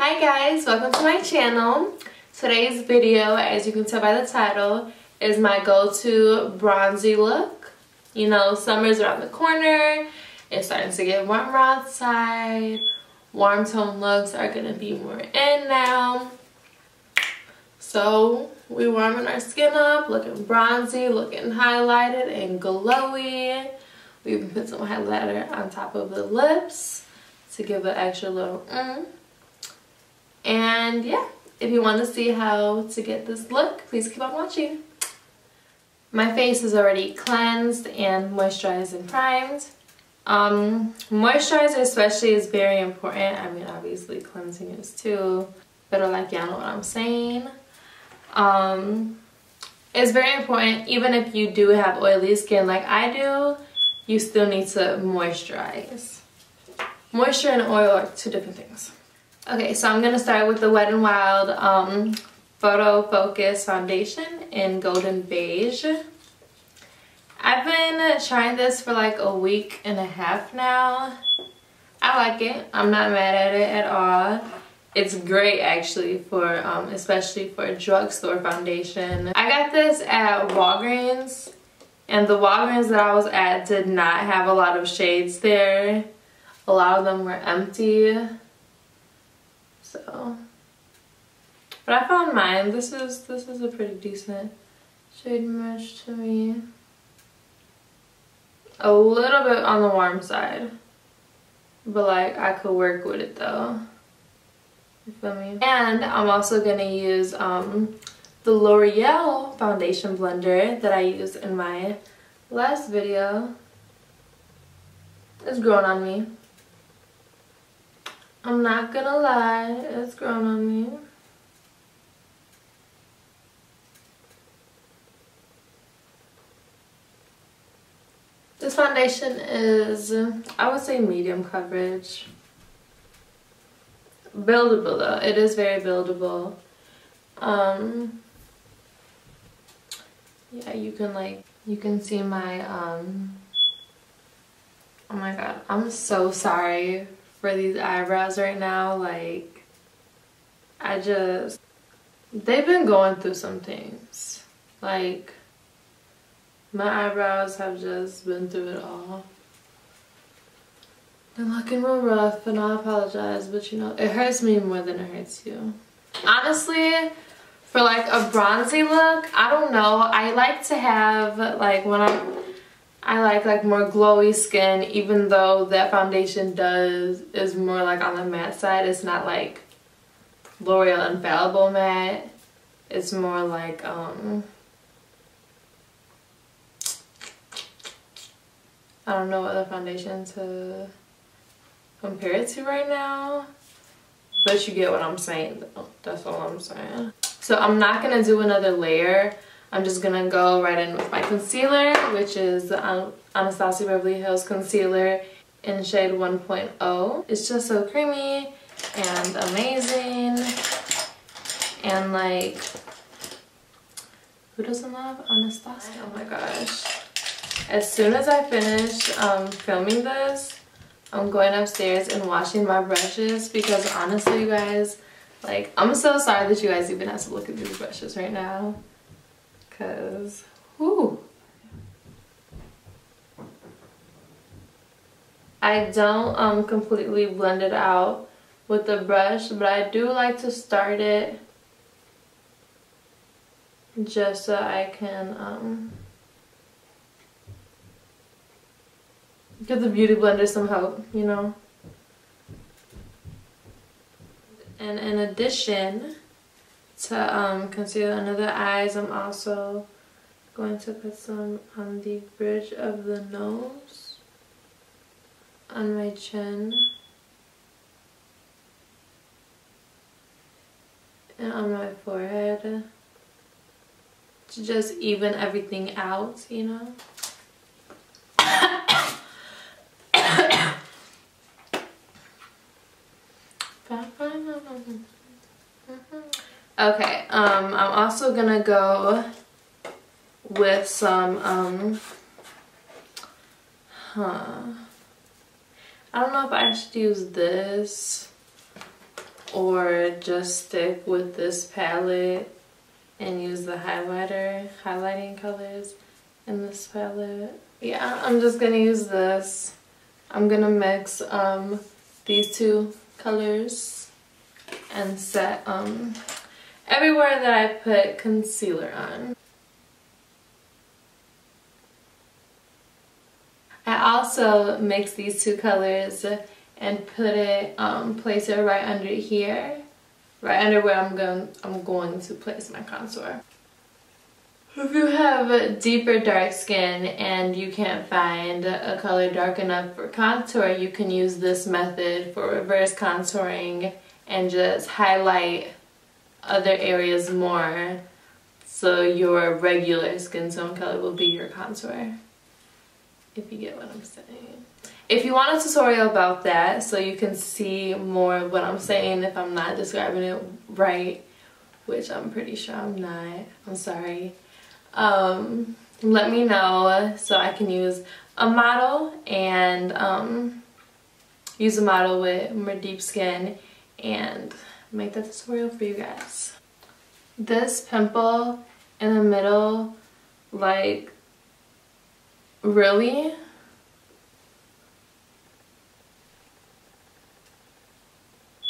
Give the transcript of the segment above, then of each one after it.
Hi guys, welcome to my channel. Today's video, as you can tell by the title, is my go-to bronzy look. You know, summer's around the corner. It's starting to get warmer outside. Warm tone looks are going to be more in now. So we're warming our skin up, looking bronzy, looking highlighted and glowy. We even put some highlighter on top of the lips to give an extra little And yeah, if you want to see how to get this look, please keep on watching. My face is already cleansed and moisturized and primed. Moisturizer especially is very important. I mean, obviously cleansing is too, but like y'all know what I'm saying. It's very important. Even if you do have oily skin like I do, you still need to moisturize. Moisture and oil are two different things. Okay, so I'm going to start with the Wet n Wild Photo Focus Foundation in Golden Beige. I've been trying this for like a week and a half now. I like it. I'm not mad at it at all. It's great actually for, especially for a drugstore foundation. I got this at Walgreens, and the Walgreens that I was at did not have a lot of shades there. A lot of them were empty. So, but I found mine. This is a pretty decent shade match to me. A little bit on the warm side, but like I could work with it though. You feel me? And I'm also gonna use the Loreal foundation blender that I used in my last video. It's growing on me. I'm not gonna lie, it's grown on me. This foundation is, I would say, medium coverage. Buildable though, it is very buildable. Yeah, you can see my, oh my god, I'm so sorry for these eyebrows right now. Like, they've been going through some things. Like, my eyebrows have just been through it all. They're looking real rough, and I apologize, but you know, it hurts me more than it hurts you. Honestly, for like a bronzy look, I don't know, I like to have, like, when I like more glowy skin, even though that foundation is more like on the matte side. It's not like L'Oreal Infallible Matte. It's more like I don't know what other foundation to compare it to right now, but you get what I'm saying though. That's all I'm saying. So I'm not gonna do another layer. I'm just gonna go right in with my concealer, which is the Anastasia Beverly Hills Concealer in shade 1.0. It's just so creamy and amazing. And like, who doesn't love Anastasia? Oh my gosh. As soon as I finish filming this, I'm going upstairs and washing my brushes because honestly, you guys, like, I'm so sorry that you guys even have to look at these brushes right now. Cause, whoo. I don't completely blend it out with the brush, but I do like to start it just so I can give the beauty blender some hope, you know. And in addition to conceal under the eyes, I'm also going to put some on the bridge of the nose, on my chin, and on my forehead to just even everything out, you know. Okay, I'm also gonna go with some I don't know if I should use this or just stick with this palette and use the highlighting colors in this palette. Yeah, I'm just gonna use this. I'm gonna mix these two colors and set everywhere that I put concealer on. I also mix these two colors and put it, place it right under here, right under where I'm going to place my contour. If you have deeper dark skin and you can't find a color dark enough for contour, you can use this method for reverse contouring and just highlight other areas more so your regular skin tone color will be your contour. If you get what I'm saying. If you want a tutorial about that so you can see more of what I'm saying if I'm not describing it right, which I'm pretty sure I'm not, I'm sorry. Let me know so I can use a model and use a model with more deep skin and make that tutorial for you guys. This pimple in the middle, like, really?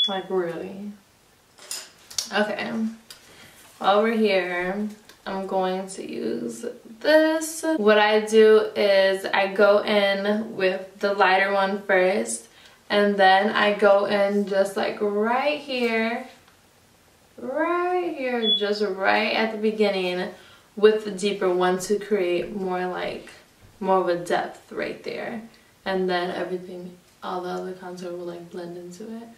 Like, really? Okay, while we're here, I'm going to use this. What I do is I go in with the lighter one first, and then I go in just like right here, just right at the beginning with the deeper one to create more of a depth right there. And then everything, all the other contour will like blend into it.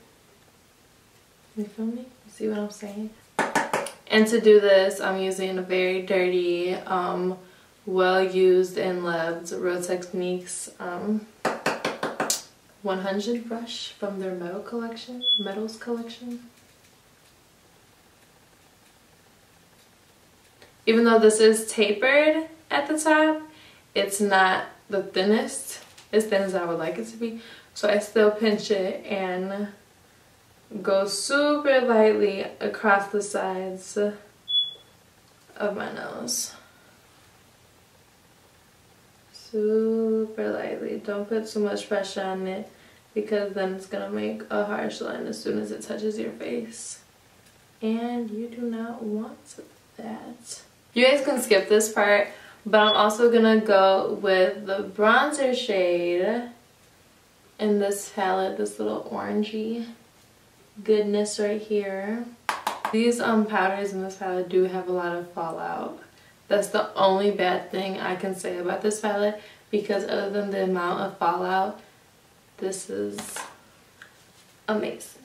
You feel me? You see what I'm saying? And to do this, I'm using a very dirty, well-used and loved Real Techniques 100 brush from their Metals collection. Even though this is tapered at the top, it's not the thinnest, as thin as I would like it to be. So I still pinch it and go super lightly across the sides of my nose. Super lightly. Don't put too much pressure on it because then it's gonna make a harsh line as soon as it touches your face. And you do not want that. You guys can skip this part, but I'm also gonna go with the bronzer shade in this palette, this little orangey goodness right here. These powders in this palette do have a lot of fallout. That's the only bad thing I can say about this palette, because other than the amount of fallout, this is amazing.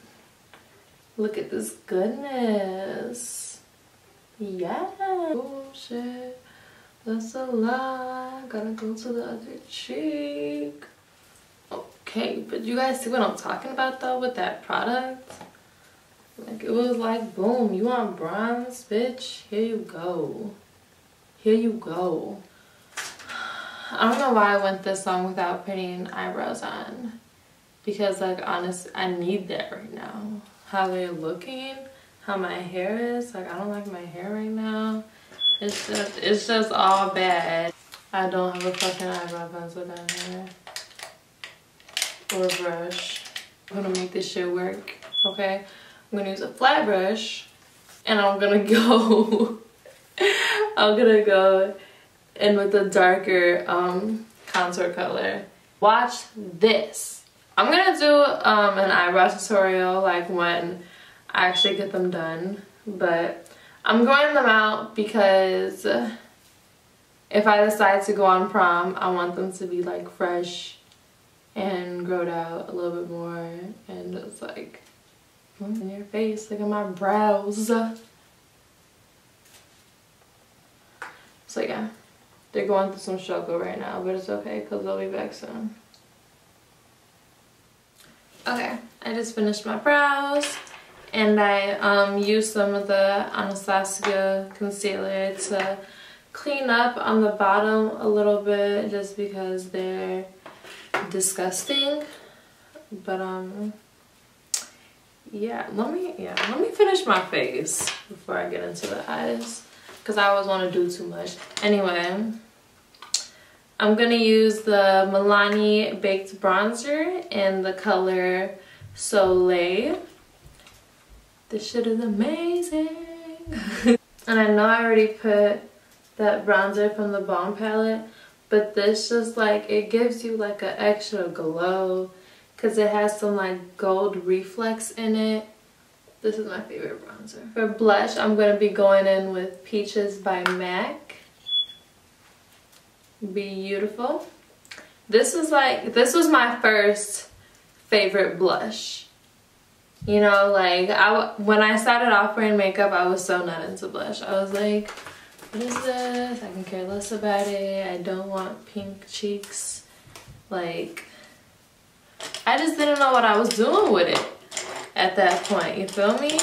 Look at this goodness. Yeah. Oh shit, that's a lot. Gotta go to the other cheek. Okay, but you guys see what I'm talking about though with that product? Like, it was like, boom, you want bronze, bitch? Here you go. Here you go. I don't know why I went this long without putting eyebrows on. Because, like, honestly, I need that right now. How they're looking, how my hair is. Like, I don't like my hair right now. It's just all bad. I don't have a fucking eyebrow pencil down here. Or a brush. I'm gonna make this shit work, okay? I'm gonna use a flat brush and I'm gonna go in with a darker contour color. Watch this. I'm gonna do an eyebrow tutorial like when I actually get them done, but I'm growing them out because if I decide to go on prom, I want them to be like fresh and growed out a little bit more, and it's like in your face. Look at my brows. So yeah, they're going through some struggle right now, but it's okay because they'll be back soon. Okay, I just finished my brows and I used some of the Anastasia concealer to clean up on the bottom a little bit just because they're disgusting. But yeah, let me finish my face before I get into the eyes, because I always want to do too much. Anyway, I'm gonna use the Milani Baked Bronzer in the color Soleil. This shit is amazing. And I know I already put that bronzer from the Balm palette, but this just like, it gives you like an extra glow because it has some like gold reflex in it. This is my favorite bronzer. For blush, I'm going to be going in with Peaches by MAC. Beautiful. This was my first favorite blush. You know, like when I started off wearing makeup, I was so not into blush. I was like, what is this? I can care less about it. I don't want pink cheeks. Like, I just didn't know what I was doing with it at that point, you feel me?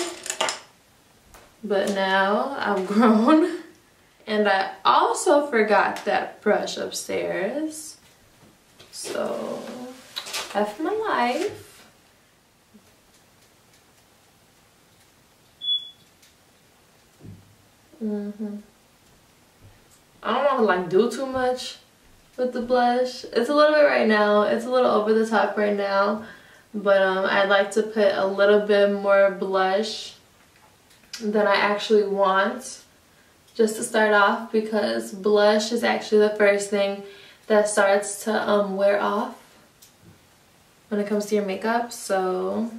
But now I've grown. And I also forgot that brush upstairs. So, F my life. I don't want to like do too much with the blush. It's a little bit right now. It's a little over the top right now. But I'd like to put a little bit more blush than I actually want, just to start off, because blush is actually the first thing that starts to wear off when it comes to your makeup. So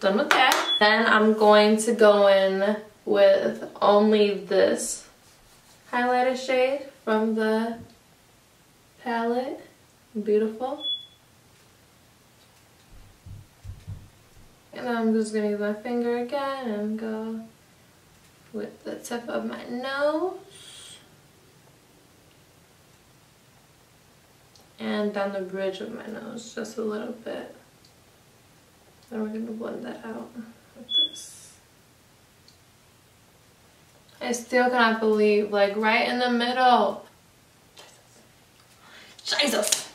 done with that. Then I'm going to go in with only this highlighter shade from the palette. Beautiful. And then I'm just gonna use my finger again and go with the tip of my nose and down the bridge of my nose just a little bit. Then we're gonna blend that out with this. I still cannot believe, like right in the middle. Jesus.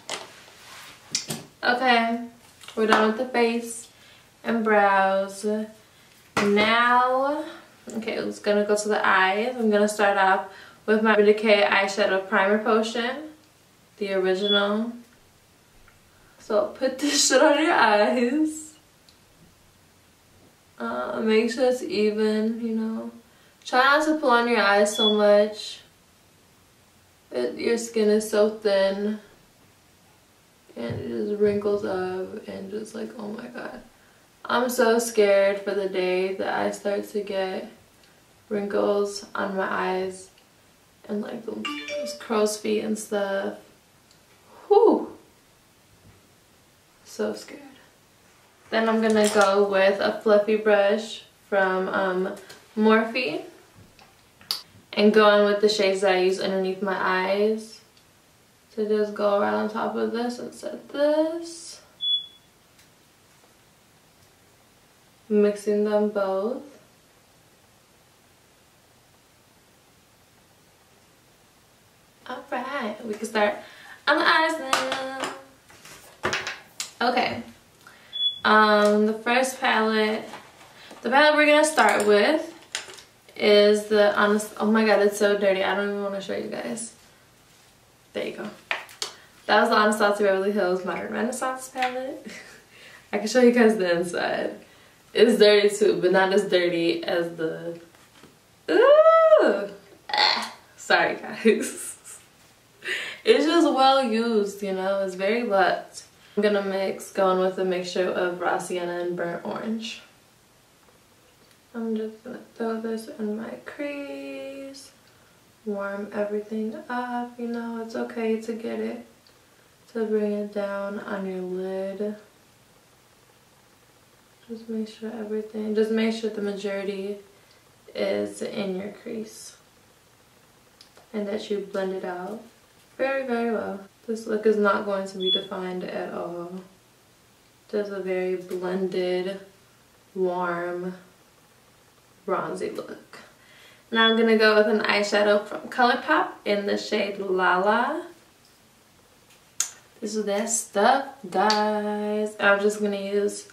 Okay, we're done with the face and brows. Now, okay, it's gonna go to the eyes. I'm gonna start off with my Decay Eyeshadow Primer Potion, the original. So put this shit on your eyes. Make sure it's even, you know. Try not to pull on your eyes so much. Your skin is so thin. And it just wrinkles up and just like, oh my god. I'm so scared for the day that I start to get wrinkles on my eyes and like those crow's feet and stuff. Whew. So scared. Then I'm gonna go with a fluffy brush from Morphe and go in with the shades that I use underneath my eyes to just go right on top of this and set this. Mixing them both. Alright, we can start on the eyes now. Okay. The first palette, the palette we're gonna start with is the oh my god, it's so dirty. I don't even want to show you guys. There you go. That was the Anastasia Beverly Hills Modern Renaissance palette. I can show you guys the inside. It's dirty too, but not as dirty as the... Ooh! Sorry guys. It's just well used, you know, it's very luxe. I'm gonna going with a mixture of raw sienna and burnt orange. I'm just gonna throw this in my crease, warm everything up, you know, it's okay to get it, to bring it down on your lid. Just make sure the majority is in your crease and that you blend it out very, very well. This look is not going to be defined at all. Just a very blended, warm, bronzy look. Now I'm gonna go with an eyeshadow from Colourpop in the shade LaLa. This is that stuff, guys. And I'm just gonna use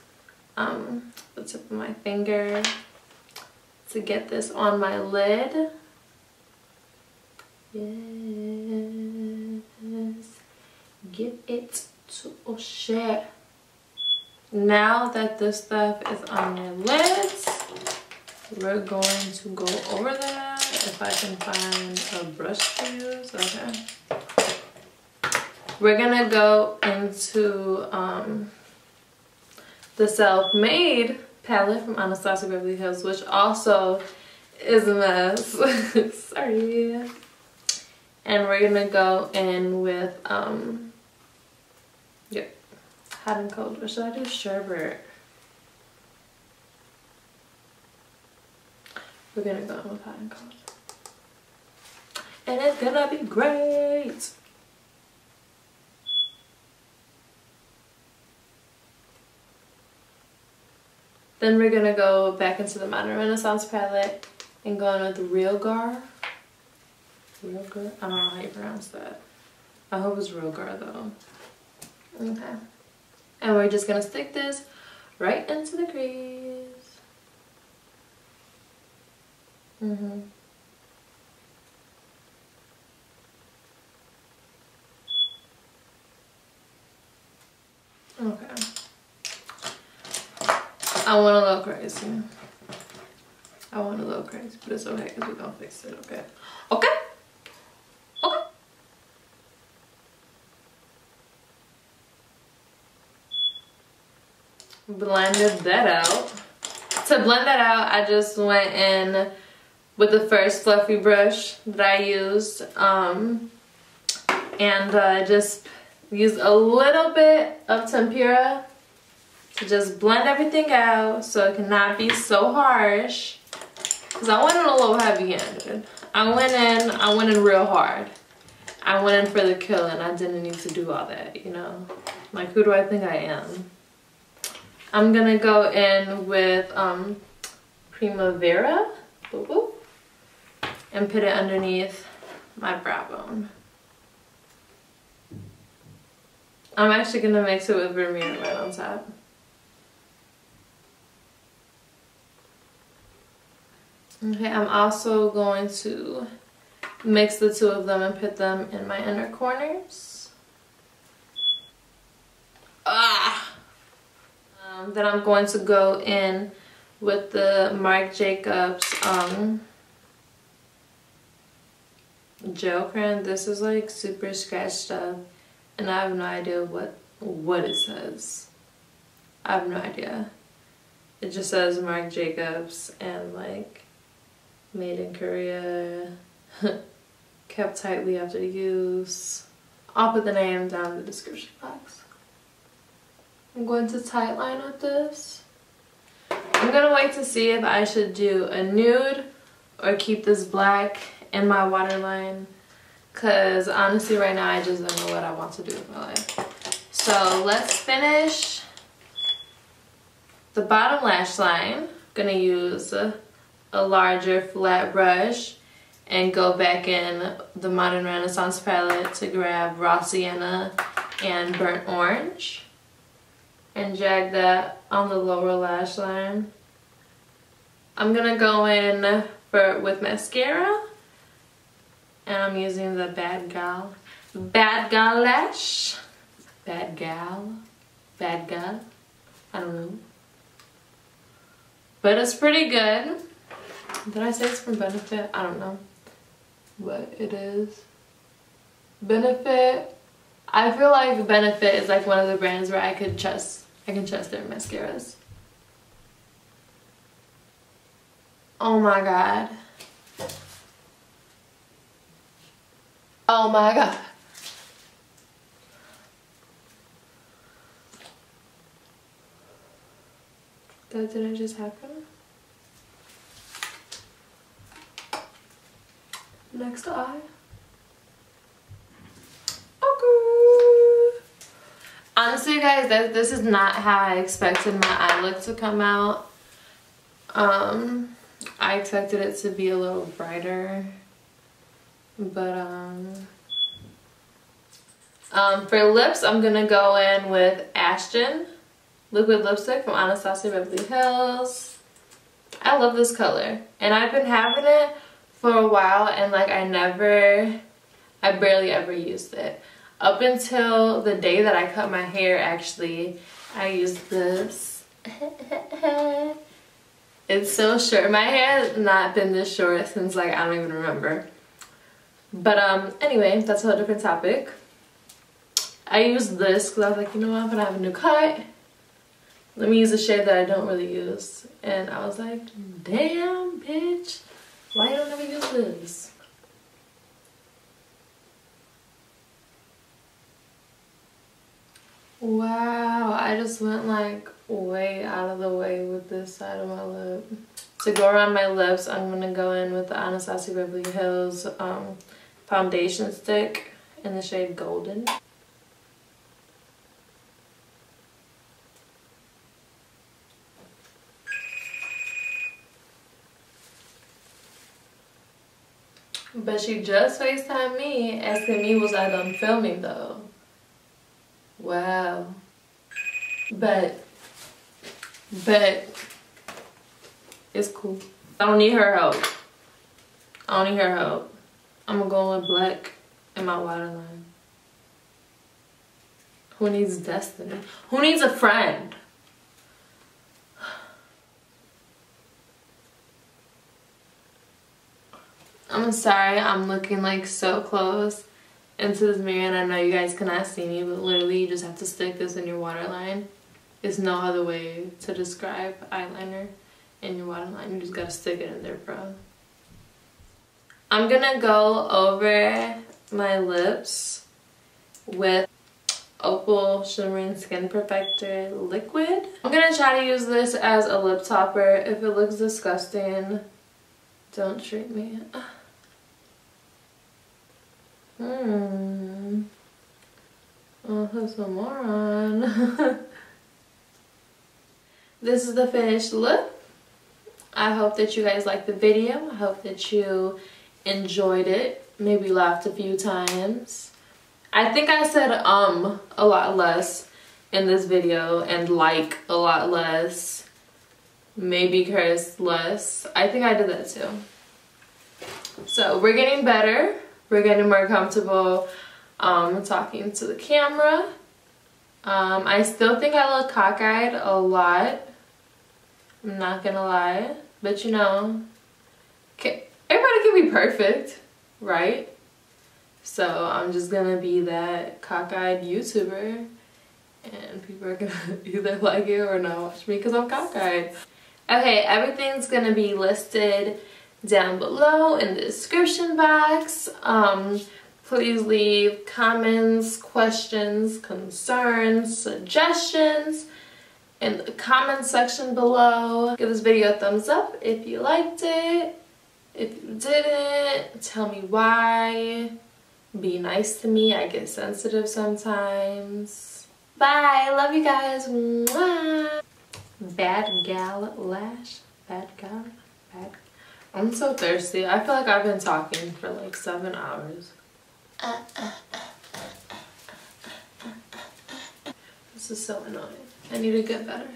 the tip of my finger to get this on my lid. Yes, get it to O'Shea. Now that this stuff is on your lids, we're going to go over that. If I can find a brush to use, okay. We're gonna go into the Self-Made palette from Anastasia Beverly Hills, which also is a mess. Sorry. And we're gonna go in with yep, hot and cold. Or should I do sherbet? We're gonna go in with hot and cold. And it's gonna be great. Then we're gonna go back into the Modern Renaissance palette and go in with the Real Gar. Real Gar? I don't know how you pronounce that. I hope it's Real Gar though. Okay. And we're just gonna stick this right into the crease. Okay. I went a little crazy. I went a little crazy, but it's okay because we're gonna fix it, okay? Okay? Okay. Blended that out. To blend that out, I just went in with the first fluffy brush that I used. And just used a little bit of tempera to just blend everything out so it cannot be so harsh. Because I went in a little heavy-handed. I went in real hard. I went in for the kill and I didn't need to do all that, you know? Like, who do I think I am? I'm gonna go in with Primavera, boop, boop, and put it underneath my brow bone. I'm actually gonna mix it with Vermeer right on top. Okay, I'm also going to mix the two of them and put them in my inner corners. Then I'm going to go in with the Marc Jacobs gel crayon. This is like super scratched up and I have no idea what it says. I have no idea. It just says Marc Jacobs and like made in Korea, kept tightly after use. I'll put the name down in the description box. I'm going to tight line with this. I'm gonna wait to see if I should do a nude or keep this black in my waterline, because honestly right now I just don't know what I want to do with my life. So let's finish the bottom lash line. I'm gonna use a larger flat brush and go back in the Modern Renaissance palette to grab Raw Sienna and Burnt Orange and jag that on the lower lash line. I'm gonna go in with mascara and I'm using the Bad Gal Lash. Bad Gal, I don't know. But it's pretty good. Did I say it's from Benefit? I don't know what it is. Benefit. I feel like Benefit is like one of the brands where I can trust their mascaras. Oh my god. Oh my god. That didn't just happen. Next eye. Okay. Honestly, guys, this is not how I expected my eye look to come out. I expected it to be a little brighter, but For lips, I'm gonna go in with Ashton Liquid Lipstick from Anastasia Beverly Hills. I love this color, and I've been having it for a while, and like I barely ever used it. Up until the day that I cut my hair, actually, I used this. It's so short. My hair has not been this short since like I don't even remember. But anyway, that's a whole different topic. I used this because I was like, you know what, I'm gonna have a new cut. Let me use a shade that I don't really use. And I was like, damn, bitch, why don't I ever use this? Wow, I just went like way out of the way with this side of my lip. To go around my lips, I'm gonna go in with the Anastasia Beverly Hills Foundation Stick in the shade Golden. But she just FaceTimed me asking me was I done filming though. Wow. But it's cool. I don't need her help. I don't need her help. I'm gonna go in with black in my waterline. Who needs destiny? Who needs a friend? I'm sorry, I'm looking like so close into this mirror, and I know you guys cannot see me, but literally you just have to stick this in your waterline. There's no other way to describe eyeliner in your waterline. You just gotta stick it in there, bro. I'm gonna go over my lips with Opal Shimmering Skin Perfector Liquid. I'm gonna try to use this as a lip topper. If it looks disgusting, don't treat me. Oh, who's a moron? This is the finished look. I hope that you guys liked the video. I hope that you enjoyed it. Maybe laughed a few times. I think I said a lot less in this video, and like a lot less. Maybe cursed less. I think I did that too. So we're getting better. We're getting more comfortable talking to the camera. I still think I look cockeyed a lot. I'm not gonna lie. But you know, everybody can be perfect, right? So I'm just gonna be that cockeyed YouTuber. And people are gonna either like it or not watch me because I'm cockeyed. Okay, everything's gonna be listed down below in the description box. Please leave comments, questions, concerns, suggestions in the comment section below. Give this video a thumbs up if you liked it. If you didn't, tell me why. Be nice to me. I get sensitive sometimes. Bye. Love you guys. Mwah. Bad gal lash. Bad gal. Bad. I'm so thirsty. I feel like I've been talking for like 7 hours. This is so annoying. I need to get better.